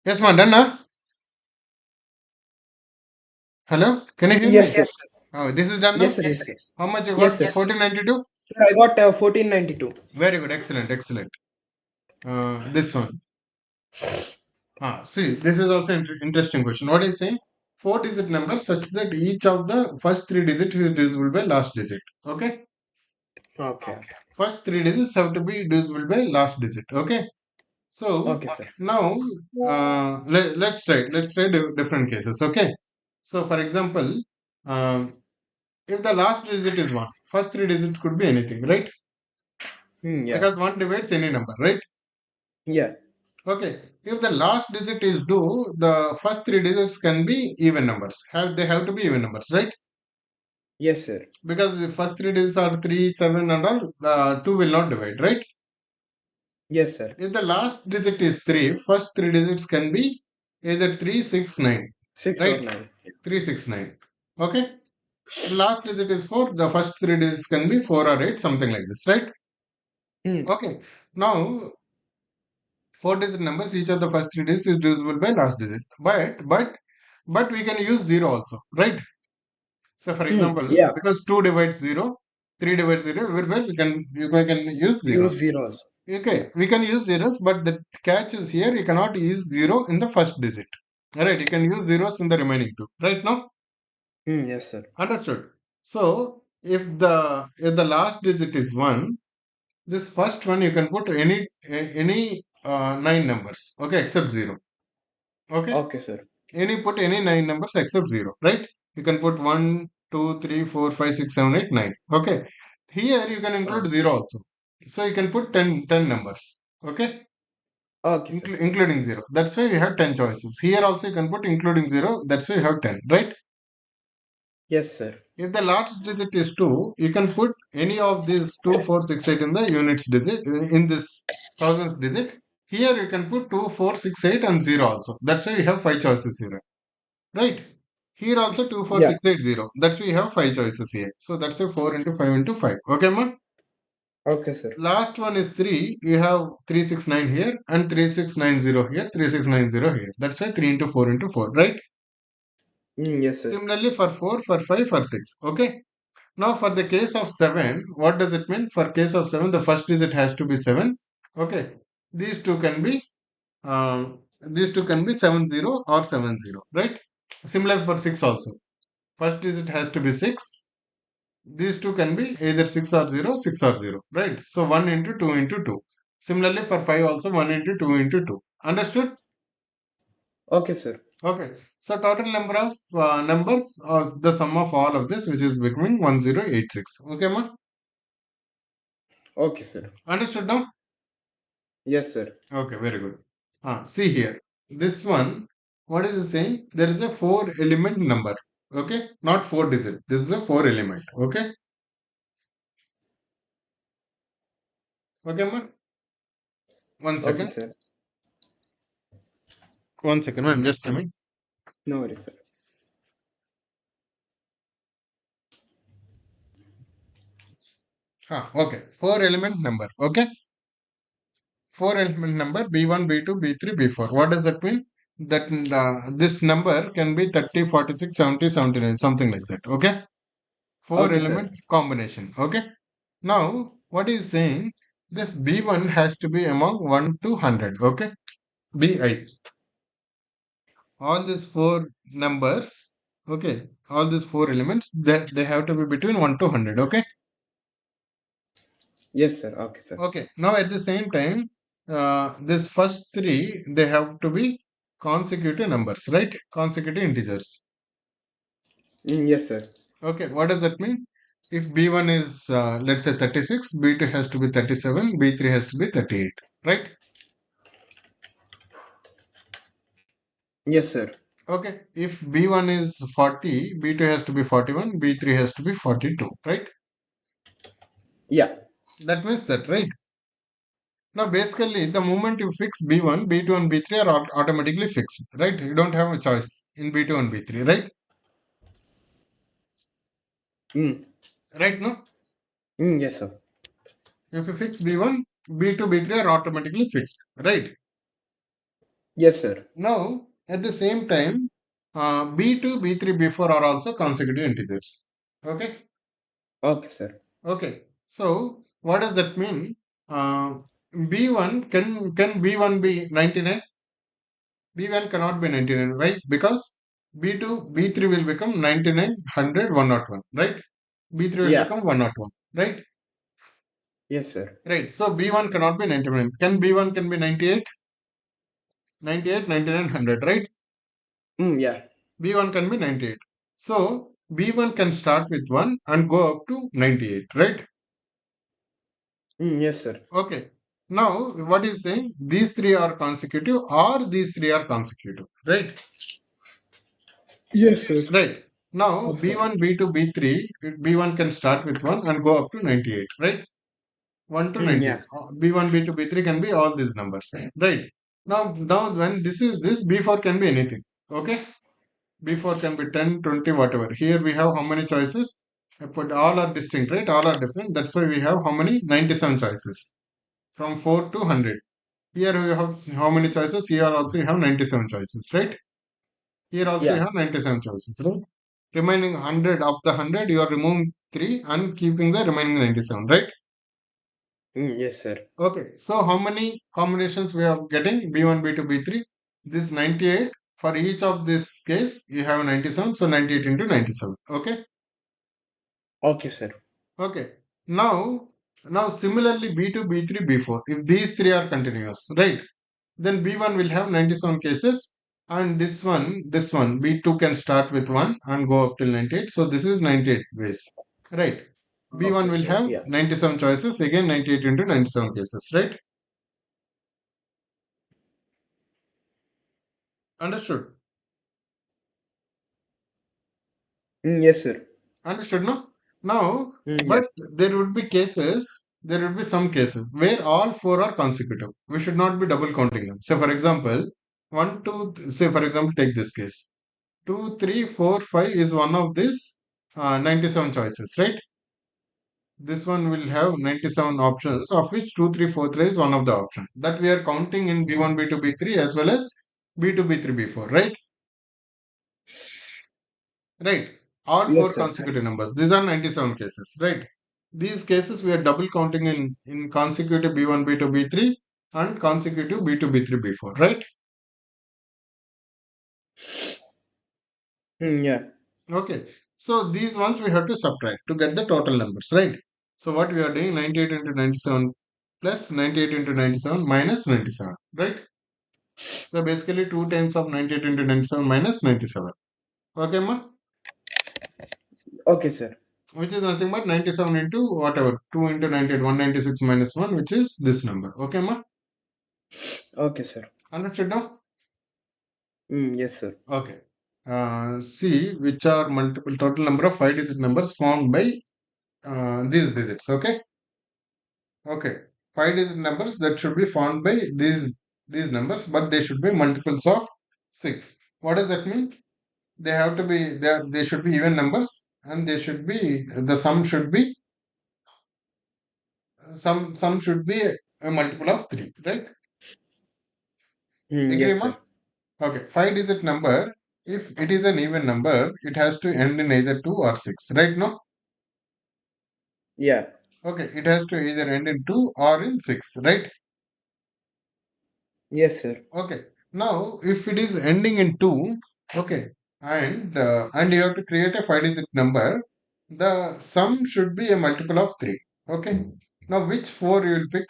Yes, man, done now? Hello? Can you hear Yes, me? sir. Oh, this is done Yes, now? sir. Yes, sir. How much you Yes, got? sir. 1492? Sir, I got 1492. Very good. Excellent. Excellent. This one. See, this is also interesting question. What is saying? Four-digit number such that each of the first three digits is divisible by last digit. Okay? Okay. First three digits have to be divisible by last digit. Okay? So Okay, sir. now let's try different cases. Okay? So for example, um, if the last digit is one, first three digits could be anything, right? Yeah. Because one divides any number, right? Yeah. Okay. If the last digit is 2, the first three digits can be even numbers. They have to be even numbers, right? Yes, sir. Because the first three digits are 3, 7 and all, 2 will not divide, right? Yes, sir. If the last digit is 3, first three digits can be either 3, 6, 9, 6 or right? 9. 3, 6, 9. Okay. The last digit is 4, the first three digits can be 4 or 8, something like this, right? Hmm. Okay. Now, four-digit numbers, each of the first three digits is divisible by last digit. But we can use 0 also, right? So for example, Yeah. because 2 divides 0, 3 divides 0, everywhere we can use Use zeros. zeros. Yeah. Okay, we can use zeros, but the catch is here, you cannot use 0 in the first digit. Alright, you can use zeros in the remaining two. Right now? Yes, sir. Understood. So if the last digit is 1, this first one you can put any nine numbers. Okay, except 0. Okay? Okay, sir. Put any nine numbers except 0, right? You can put 1, 2, 3, 4, 5, 6, 7, 8, 9. Okay. Here you can include Oh. 0 also. So you can put ten numbers. Okay. Okay, sir. Including 0. That's why we have 10 choices. Here also you can put including 0. That's why you have 10, right? Yes, sir. If the last digit is 2, you can put any of these 2, 4, 6, 8 in the units digit, in this thousands digit. Here you can put 2, 4, 6, 8 and 0 also. That's why you have 5 choices here. Right? Here also 2, 4, Yeah. 6, 8, 0. That's why we have 5 choices here. So that's a 4 into 5 into 5. Okay, ma? Okay, sir. Last one is 3. You have 369 here and 3690 here, 3690 here. That's why 3 into 4 into 4, right? Yes, sir. Similarly for 4, for 5, for 6. Okay. Now for the case of 7, what does it mean? For case of 7, the first digit has to be 7. Okay. These two can be these two can be 70 or 70, right? Similar for 6 also. First digit has to be 6. These two can be either 6 or 0, 6 or 0, right? So 1 into 2 into 2. Similarly for 5 also 1 into 2 into 2. Understood? Okay, sir. Okay. So total number of numbers or the sum of all of this, which is becoming 1086. Okay, ma? Okay, sir. Understood now? Yes, sir. Okay, very good. See here. This one, what is it saying? There is a four element number. Okay, not four digit. This is a four element. Okay, okay, ma. One Okay, second. sir. One second. I'm just coming. No worries, sir. Okay, four element number. Okay, four element number B1, B2, B3, B4. What does that mean? That this number can be 30, 46, 70, 79, something like that. Okay, four Okay, sir. element combination. Okay. Now, what is saying? This B1 has to be among 1 to 100. Okay. BI. All these four numbers. Okay. All these four elements that they have to be between 1 to 100. Okay. Yes, sir. Okay, sir. Okay. Now, at the same time, this first three, they have to be consecutive numbers, right? Consecutive integers. Yes, sir. Okay. What does that mean? If B1 is, let's say 36, B2 has to be 37, B3 has to be 38, right? Yes, sir. Okay, if B1 is 40, B2 has to be 41, B3 has to be 42, right? Yeah. That means that, right? Now, basically, the moment you fix B1, B2 and B3 are automatically fixed, right? You don't have a choice in B2 and B3, right? Mm. Right, no? Yes, sir. If you fix B1, B2, B3 are automatically fixed, right? Yes, sir. Now, at the same time, B2, B3, B4 are also consecutive integers. Okay? Okay, sir. Okay. So, what does that mean? Uh, B1, can B1 be 99? B1 cannot be 99. Why? Because B2, B3 will become 99, 100, 101, right? B3 will Yeah. become 101, right? Yes, sir. Right. So B1 cannot be 99. Can B1 can be 98? 98, 99, 100, right? Yeah. B1 can be 98. So B1 can start with 1 and go up to 98, right? Yes, sir. Okay. Now, what is saying? These three are consecutive or these three are consecutive, right? Yes, sir. Right. Now, Oh, sorry. B1, B2, B3, B1 can start with 1 and go up to 98, right? 1 to 98. Yeah. B1, B2, B3 can be all these numbers, right? Now when this is this, B4 can be anything, okay? B4 can be 10, 20, whatever. Here we have how many choices? But all are distinct, right? All are different. That's why we have how many? 97 choices from 4 to 100. Here we have how many choices? Here also you have 97 choices, right? Here also you Yeah. have 97 choices, right? Remaining 100 of the 100, you are removing 3 and keeping the remaining 97, right? Yes, sir. Okay, so how many combinations we are getting? B1, B2, B3. This 98. For each of this case, you have 97. So 98 into 97. Okay. Okay, sir. Okay. Now, now similarly B2, B3, B4. If these three are continuous, right? Then B1 will have 97 cases. And this one, B2 can start with 1 and go up till 98. So this is 98 ways. Right. B1 Okay, will sir. have Yeah. 97 choices. Again 98 into 97 cases. Right. Understood. Yes, sir. Understood, no? Now, Yeah. but there would be some cases where all four are consecutive. We should not be double counting them. So, for example, say, for example, take this case. 2, 3, 4, 5 is one of these 97 choices, right? This one will have 97 options, of which 2, 3, 4, 3 is one of the options. That we are counting in B1, B2, B3 as well as B2, B3, B4, right? Right. All four Yes, sir. consecutive numbers. These are 97 cases, right? These cases we are double counting in consecutive B1, B2, B3 and consecutive B2, B3, B4, right? Yeah. Okay. So these ones we have to subtract to get the total numbers, right? So what we are doing 98 into 97 plus 98 into 97 minus 97, right? So basically 2 times of 98 into 97 minus 97. Okay, ma? Okay, sir. Which is nothing but 97 into whatever 2 into 98 196 minus 1, which is this number. Okay, ma? Okay, sir. Understood now? Yes, sir. Okay. See which are multiple total number of 5-digit numbers formed by these digits. Okay. Okay. 5-digit numbers that should be formed by these numbers, but they should be multiples of 6. What does that mean? They have to be they should be even numbers, and they should be the sum should be some should be a multiple of 3, right? Agree, Yes, ma? sir. Okay, 5-digit number, if it is an even number, it has to end in either 2 or 6, right? No? Yeah. Okay, it has to either end in 2 or in 6, right? Yes, sir. Okay, now if it is ending in 2, okay, and you have to create a 5-digit number, the sum should be a multiple of 3, okay? Now, which 4 you will pick?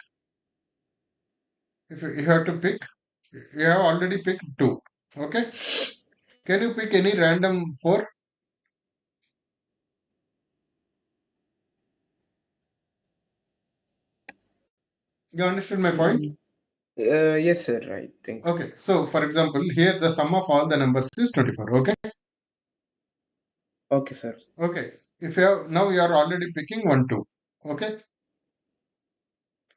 If you have to pick, you have already picked 2, okay? Can you pick any random 4? You understood my point? Mm, yes, sir. I think. Okay, so for example, here the sum of all the numbers is 24. Okay, Okay, sir. okay. If you have now you are already picking 1, 2. Okay,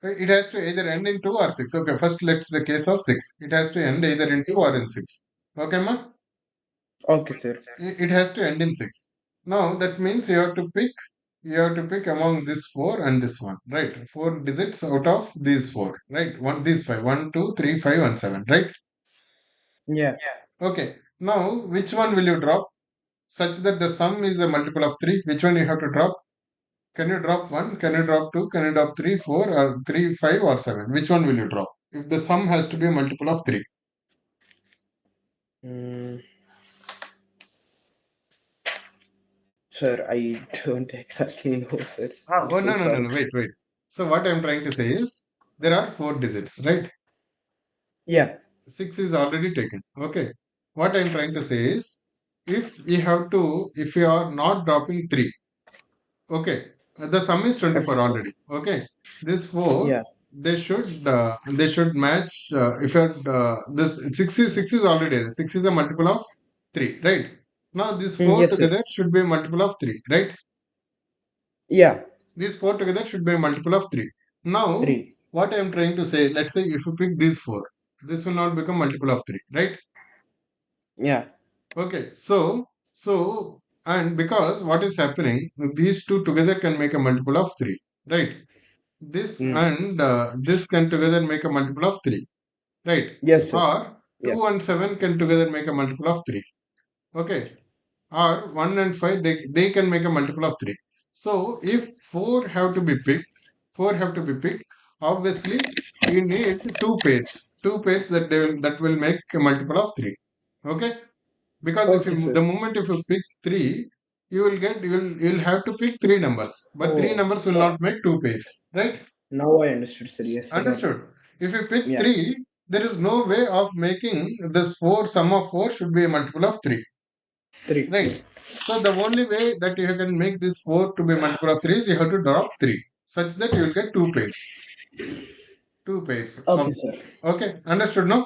it has to either end in 2 or 6. Okay, first let's the case of 6. It has to end either in 2 or in 6. Okay, ma? Okay, sir. It has to end in 6. Now that means you have to pick. you have to pick among this four and this one, right? Four digits out of these four, right? One, these five, 1, 2, 3, 5, and 7, right? Yeah. Okay. Now, which one will you drop such that the sum is a multiple of 3? Which one you have to drop? Can you drop 1? Can you drop 2? Can you drop 3, 4, or 3, 5, or 7? Which one will you drop? If the sum has to be a multiple of 3. Mm, sir, I don't exactly know, sir. I'm Oh, so no, no, no, sorry. no. Wait, wait. So, what I'm trying to say is there are four digits, right? Yeah. 6 is already taken. Okay. What I'm trying to say is if you are not dropping 3, okay, the sum is Okay, 24 sir. already. Okay. This 4, Yeah. they should match if you're this 6 is already there. 6 is a multiple of 3, right? Now this 4 Yes, sir. together should be a multiple of 3, right? Yeah. These 4 together should be a multiple of 3. Now, Three. what I am trying to say, let's say if you pick these 4, this will not become multiple of 3, right? Yeah. Okay, and because what is happening, these two together can make a multiple of 3, right? This Mm. and this can together make a multiple of 3, right? Yes, sir. Or Yeah. 2 and 7 can together make a multiple of 3, okay? Or 1 and 5, they can make a multiple of 3. So if 4 have to be picked, 4 have to be picked, obviously you need two pairs that will make a multiple of 3, okay? Because if Okay, you sir. the moment if you pick 3, you'll have to pick 3 numbers, but 3 Oh, numbers will oh, not make 2 pairs, right? now I understood, sir. Yes, sir. Got it. Understood. If you pick Yeah. 3, there is no way of making this 4 sum of 4 should be a multiple of 3, Three. right? So the only way that you can make this 4 to be a multiple of 3 is you have to drop 3 such that you will get 2 pairs. 2 pairs Okay, of, sir. okay, understood, no?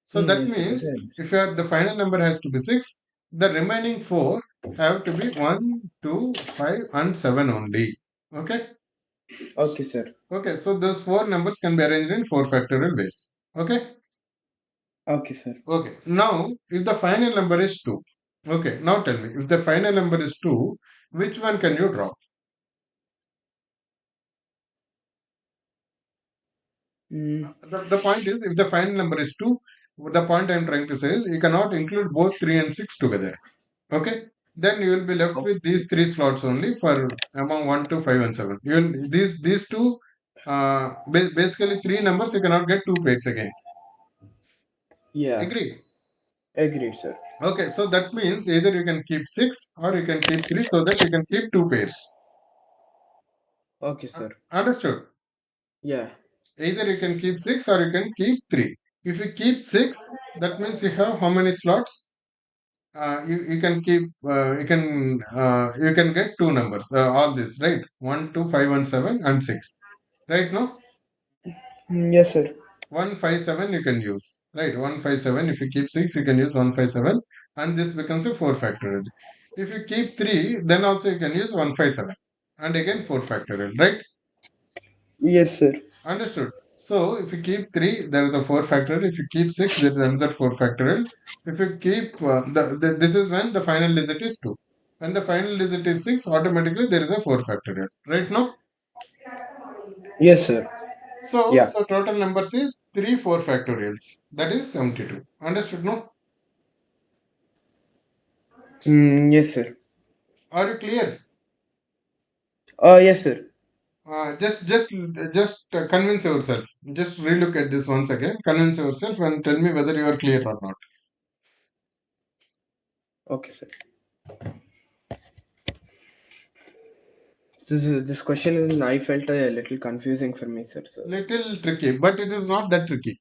So that Yes, sir. Yes, means I if understood. the final number has to be 6, the remaining 4 have to be 1, 2, 5, and 7 only. Okay? Okay, sir. Okay, so those 4 numbers can be arranged in 4 factorial ways. Okay? Okay, sir. Okay. Now, if the final number is 2, okay, now tell me, if the final number is 2, which one can you drop? Mm. The point is, if the final number is 2, the point I'm trying to say is you cannot include both 3 and 6 together. Okay, then you will be left with Okay. these three slots only for among 1 to 5 and 7. You will these two basically three numbers you cannot get two pairs again. Yeah. Agree? Agreed, sir. Okay, so that means either you can keep 6 or you can keep 3 so that you can keep two pairs. Okay, sir. Understood? Yeah. Either you can keep 6 or you can keep 3. If you keep 6, that means you have how many slots? You can keep you can get two numbers all this, right? 1, 2, 5, and 7 and 6, right? No, Yes, sir. 157 you can use, right? 157, if you keep 6 you can use 157, and this becomes a 4 factorial. If you keep 3, then also you can use 157 and again 4 factorial, right? Yes, sir. Understood. So if you keep 3, there is a 4 factorial. If you keep 6, there is another 4 factorial. If you keep, this is when the final digit is 2. When the final digit is 6, automatically there is a 4 factorial. Right now? Yes, sir. So, Yeah. so total numbers is 3 4 factorials. That is 72. Understood, no? Yes, sir. Are you clear? Yes, sir. Just convince yourself. Just relook at this once again. Convince yourself and tell me whether you are clear or not. Okay, sir. This question I felt a little confusing for me, sir. So Little tricky, but it is not that tricky.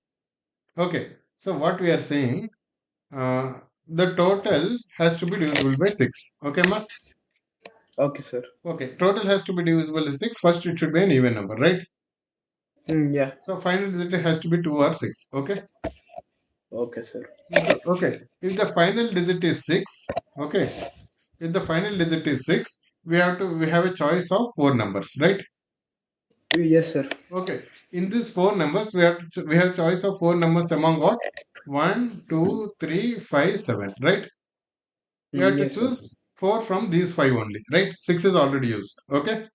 Okay, so what we are saying, the total has to be divisible by 6. Okay, ma? okay, sir. Okay, total has to be divisible by 6. First, it should be an even number, right? Yeah. So, final digit has to be 2 or 6. Okay? Okay, sir. Okay. If the final digit is 6, okay, if the final digit is 6, we have a choice of 4 numbers, right? Yes, sir. Okay. In these 4 numbers, we have choice of 4 numbers among what? 1, 2, 3, 5, 7, right? You have to Yes, sir. choose 4 from these 5 only, right? 6 is already used. Okay?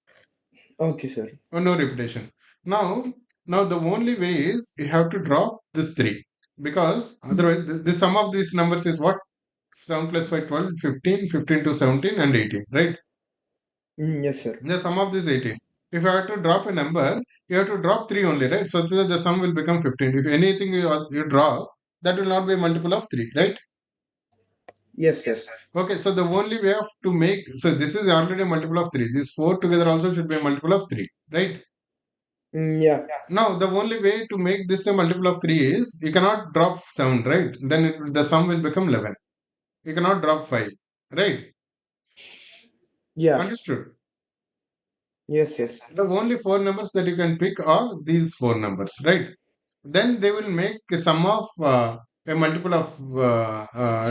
Okay, sir. No repetition. Now, now the only way is you have to drop this 3 because otherwise the sum of these numbers is what? 7 plus 5, 12, 15, 15 to 17 and 18, right? Yes, sir. The sum of this 18. If you have to drop a number, you have to drop 3 only, right? So the sum will become 15. If anything you drop, that will not be a multiple of 3, right? Yes, sir. Okay, so the only way of to make, so this is already a multiple of 3. These 4 together also should be a multiple of 3, right? Yeah. Now, the only way to make this a multiple of 3 is you cannot drop 7, right? Then the sum will become 11. You cannot drop 5, right? Yeah. Understood? Yes, yes. The only 4 numbers that you can pick are these 4 numbers, right? Then they will make a sum of a multiple of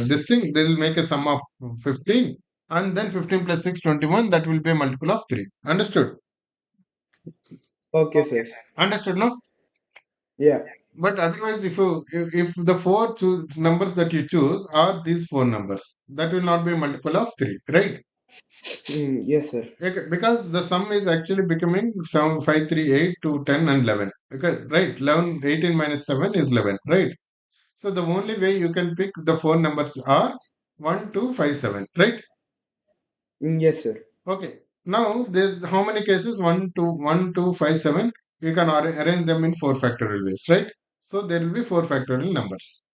this thing. They will make a sum of 15 and then 15 plus 6, 21. That will be a multiple of 3. Understood? Okay, sir. Understood, no? Yeah. But otherwise, if the numbers that you choose are these 4 numbers, that will not be a multiple of 3, right? Yes, sir. Okay, because the sum is actually becoming 7, 5, 3, 8 to 10 and 11. Okay, right? 11, 18 minus 7 is 11, right? So the only way you can pick the 4 numbers are 1, 2, 5, 7, right? Yes, sir. Okay. Now, there's how many cases? 1, 2, 1, 2, 5, 7. You can arrange them in 4 factorial ways, right? So there will be 4 factorial numbers.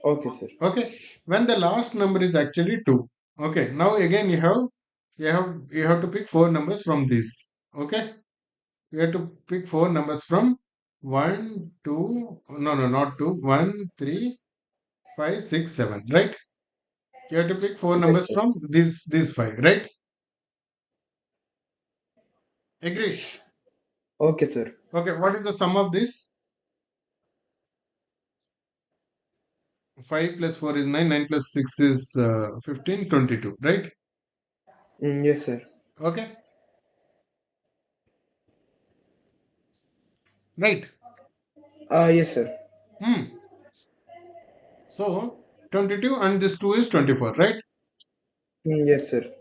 Okay, sir. Okay. When the last number is actually 2. Okay. Now again you have to pick 4 numbers from these. Okay. You have to pick 4 numbers from 1, 2, no, not 2, 1, 3, 5, 6, 7, right? You have to pick 4 Yes, numbers sir. from these 5, right? Agreed. Okay, sir. Okay, what is the sum of this? 5 plus 4 is 9, 9 plus 6 is 15, 22, right? Yes, sir. Okay, right. Yes, sir. Hmm. So 22 and this 2 is 24, right? Yes, sir.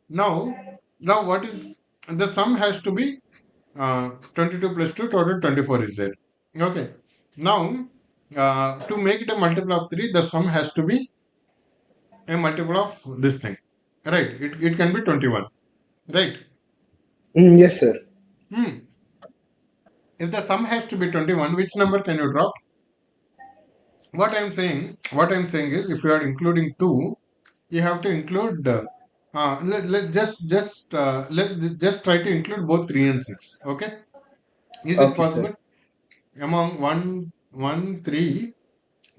Now, now what is the sum has to be 22 plus 2, total 24 is there. Okay. Now, to make it a multiple of 3, the sum has to be a multiple of this thing. Right. It can be 21. Right. Yes, sir. Hmm. If the sum has to be 21, which number can you drop? What I'm saying is, if you are including 2, you have to include. Let's try to include both 3 and 6. Okay, is it Okay, sir. possible? Among 3,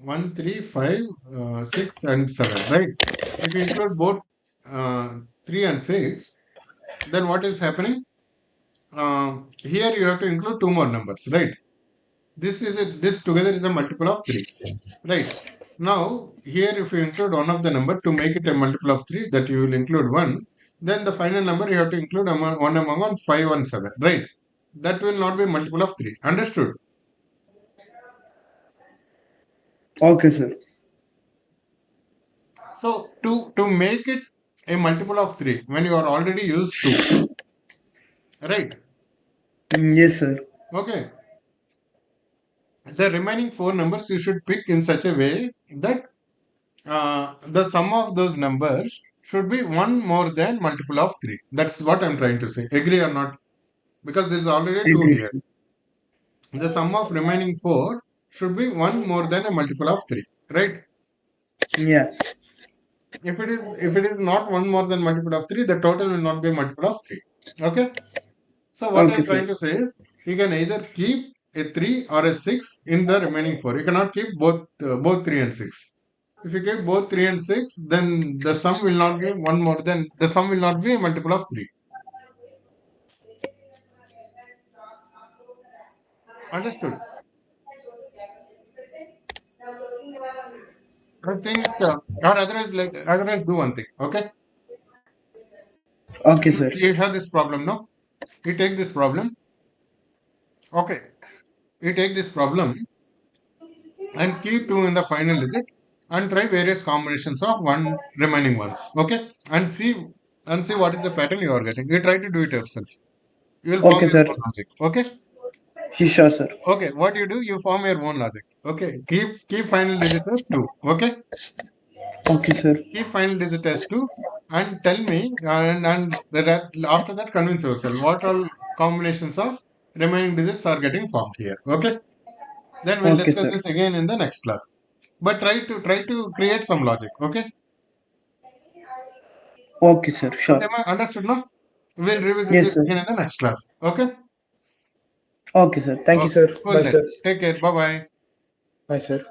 5, 6, and 7, right? If you include both 3 and 6, then what is happening? Here you have to include 2 more numbers, right? This together is a multiple of 3. Right. Now, here if you include one of the number to make it a multiple of 3, that you will include 1, then the final number you have to include one among 5 and 7, right? That will not be a multiple of 3. Understood? Okay, sir. So, to make it a multiple of 3, when you are already used 2, right? Yes, sir. Okay. The remaining 4 numbers you should pick in such a way that the sum of those numbers should be 1 more than multiple of 3. That's what I'm trying to say. Agree or not? Because there is already 2 Agree, here. sir. The sum of remaining 4 should be 1 more than a multiple of 3, right? Yeah. If it is not 1 more than multiple of 3, the total will not be a multiple of 3. Okay? So what Okay, I'm sir. trying to say is you can either keep a 3 or a 6 in the remaining 4. You cannot keep both 3 and 6. If you keep both 3 and 6, then the sum will not be one more than the sum will not be a multiple of 3. Understood? I think, or otherwise do one thing. Okay? Okay, You, sir. you have this problem, no? You take this problem. Okay. You take this problem and keep 2 in the final digit and try various combinations of one remaining ones. Okay, and see what is the pattern you are getting. You try to do it yourself. You will form Okay, your sir. own logic. Okay. Sure, sir. Okay, what you do, you form your own logic. Okay, keep final digit as 2. Okay, Okay, sir. keep final digit as 2 and tell me, after that convince yourself what all combinations of remaining digits are getting formed here. Okay, then we'll Okay, discuss sir. this again in the next class. But try to create some logic. Okay, Okay, sir. okay, Sure. ma, understood now? We'll revisit Yes, this sir. again in the next class. Okay, Okay, sir. Thank you, okay, sir. cool Bye, then. sir. Take care. Bye bye. Bye, sir.